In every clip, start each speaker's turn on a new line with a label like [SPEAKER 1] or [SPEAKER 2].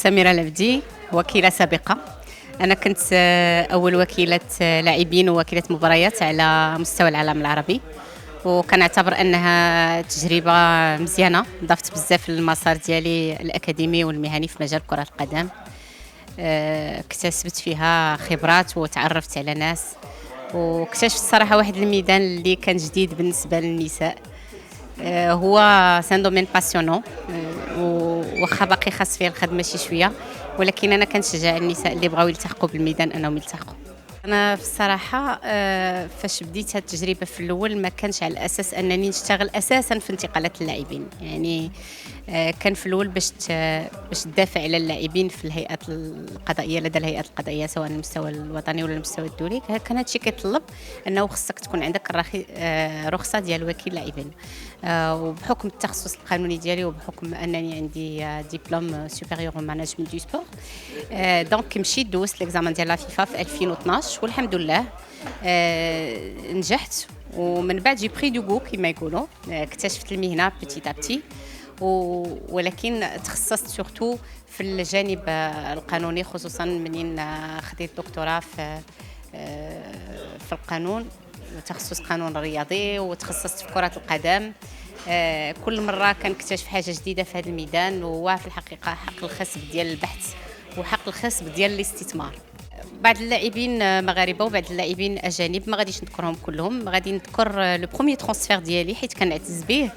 [SPEAKER 1] سميرة العبدي، وكيلة سابقة. أنا كنت أول وكيلة لاعبين ووكيلة مباريات على مستوى العالم العربي، وكنعتبر أنها تجربة مزيانة. ضفت بزاف للمسار ديالي الأكاديمي والمهني في مجال كرة القدم. اكتسبت فيها خبرات وتعرفت على ناس، واكتشفت الصراحة واحد الميدان اللي كان جديد بالنسبة للنساء. هو سان دومين باسيونون، وخا باقي خاص فيه الخدمه شي شويه، ولكن انا كنشجع النساء اللي بغاو يلتحقوا بالميدان انهم يلتحقوا. انا في الصراحه فاش بديت هذه التجربه في الاول ما كانش على اساس انني نشتغل اساسا في انتقالات اللاعبين، يعني كان في الاول باش تدافع على اللاعبين في الهيئات القضائيه لدى الهيئات القضائيه سواء على المستوى الوطني ولا المستوى الدولي. كان هادشي كيطلب انه خصك تكون عندك رخصه ديال وكيل لاعبين، وبحكم التخصص القانوني ديالي وبحكم انني عندي دبلوم سوبيريور مانجمنت دو سبور. دونك مشيت دوزت ليكزامان ديال لا فيفا في 2012 والحمد لله نجحت. ومن بعد جي بري دو غو كما يقولوا، اكتشفت المهنه بتيت ابتي، ولكن تخصصت سورتو في الجانب القانوني، خصوصا منين خديت دكتوراه في القانون، تخصص قانون رياضي، وتخصصت في كرة القدم. كل مرة كنكتشف حاجة جديدة في هذا الميدان، وفي الحقيقة حق الخصب ديال البحث وحق الخصب ديال الاستثمار. بعض اللاعبين مغاربه وبعض اللاعبين اجانب، ما غاديش نذكرهم كلهم، غادي نذكر لو بروميير ترانسفير ديالي حيت كنعتز به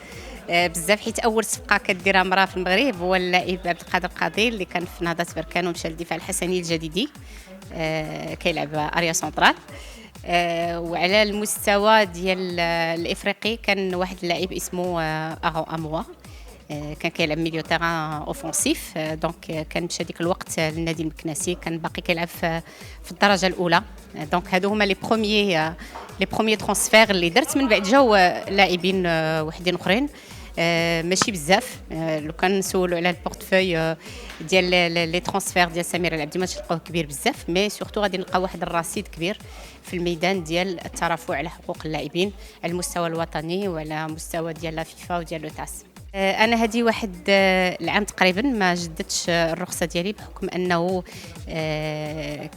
[SPEAKER 1] بزاف، حيت اول صفقه كديرها امراه في المغرب هو اللاعب عبد القادر قادير اللي كان في نهضه بركان ومشى للدفاع الحسني الجديدي، كيلعب اريا سنترال. وعلى المستوى ديال الافريقي كان واحد اللاعب اسمه اغو اموا، كان كيلعب ميليو تيران اوفونسيف، دونك كان مشى ديك الوقت للنادي المكناسي، كان باقي كيلعب في الدرجه الاولى. دونك هادو هما لي بروميير ترانسفير اللي درت. من بعد جاو لاعبين وحدين اخرين ماشي بزاف. لو كان نسولوا على البورتفوي ديال لي ترانسفير ديال سميرة العبدي ما تلقاوه كبير بزاف، مي سورتو غادي نلقاو واحد الرصيد كبير في الميدان ديال الترافع على حقوق اللاعبين على المستوى الوطني وعلى مستوى ديال لا فيفا وديال لو تاس. انا هذه واحد العام تقريبا ما جددتش الرخصه ديالي، بحكم انه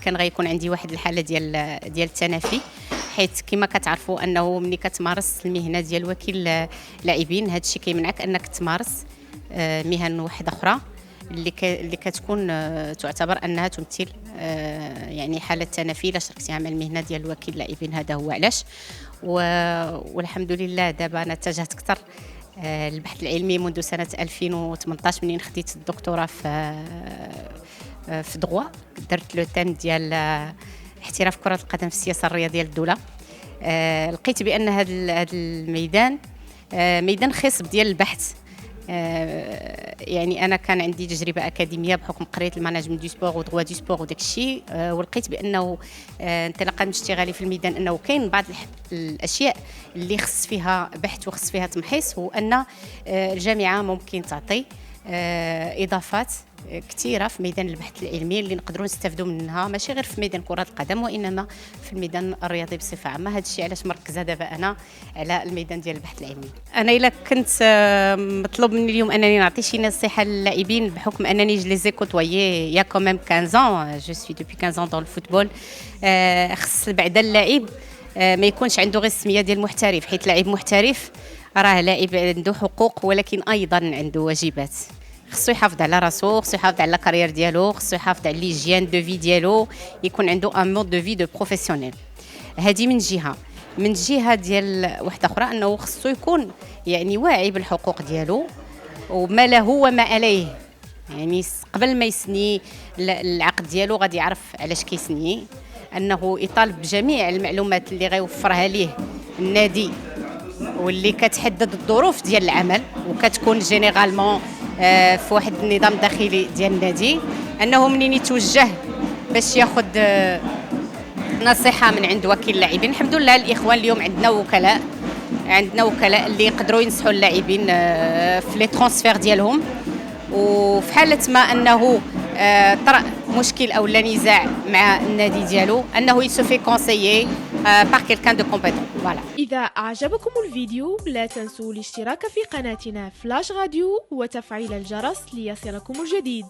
[SPEAKER 1] كان غيكون عندي واحد الحاله ديال التنافي، حيث كما كتعرفوا انه ملي كتمارس المهنه ديال وكيل لاعبين هذا الشيء كيمنعك انك تمارس مهن واحده اخرى اللي كتكون تعتبر انها تمثل يعني حاله تنافي الا شاركتيها مع المهنه ديال وكيل لاعبين. هذا هو علاش. والحمد لله دابا انا اتجهت اكثر البحث العلمي منذ سنة 2018 منين خديت الدكتوراه في دغوا. درت لو تيم ديال احتراف كرة القدم في السياسة الرياضية للدولة. لقيت بأن هذا الميدان ميدان خصب ديال البحث. يعني انا كان عندي تجربه اكاديميه بحكم قريت المانجمنت دو سبور ودغوا دو سبور وداك الشيء، ولقيت بانه انطلاقا من اشتغالي في الميدان انه كاين بعض الاشياء اللي خص فيها بحث وخص فيها تمحيص، وان الجامعه ممكن تعطي اضافات كثيره في ميدان البحث العلمي اللي نقدروا نستافدوا منها، ماشي غير في ميدان كره القدم وانما في الميدان الرياضي بصفه عامه. هذا الشيء علاش مركزه دابا انا على الميدان ديال البحث العلمي. انا الا كنت مطلوب مني اليوم انني نعطي شي نصيحه للاعبين، بحكم انني جو لي زي كوتويي يا كوميم 15 جو سوي دوبي 15 دون الفوتبول. خص بعد اللاعب ما يكونش عنده غير السميه ديال المحترف، حيت لاعب محترف راه لاعب عنده حقوق ولكن ايضا عنده واجبات. خصو يحافظ على راسو، خصو يحافظ على الكارير ديالو، خصو يحافظ على ليجيان دو في ديالو، يكون عنده ان مود دو في دو بروفيسيونيل. هذه من جهه. من جهه ديال واحده اخرى انه خصو يكون يعني واعي بالحقوق ديالو وما له وما عليه، يعني قبل ما يسني العقد ديالو غادي يعرف علاش كيسني، انه يطالب بجميع المعلومات اللي غيوفرها ليه النادي واللي كتحدد الظروف ديال العمل وكتكون جينيرالمون في واحد النظام داخلي ديال النادي، انه منين يتوجه باش ياخذ نصيحه من عند وكيل اللاعبين. الحمد لله الاخوان اليوم عندنا وكلاء اللي يقدروا ينصحوا اللاعبين في لي ترانسفير ديالهم، وفي حاله ما انه طرأ مشكل او لا نزاع مع النادي ديالو انه يسوفي كونسيي بار كيلكان دو كومبيتون. فوالا.
[SPEAKER 2] إذا أعجبكم الفيديو لا تنسوا الاشتراك في قناتنا فلاش راديو وتفعيل الجرس ليصلكم الجديد.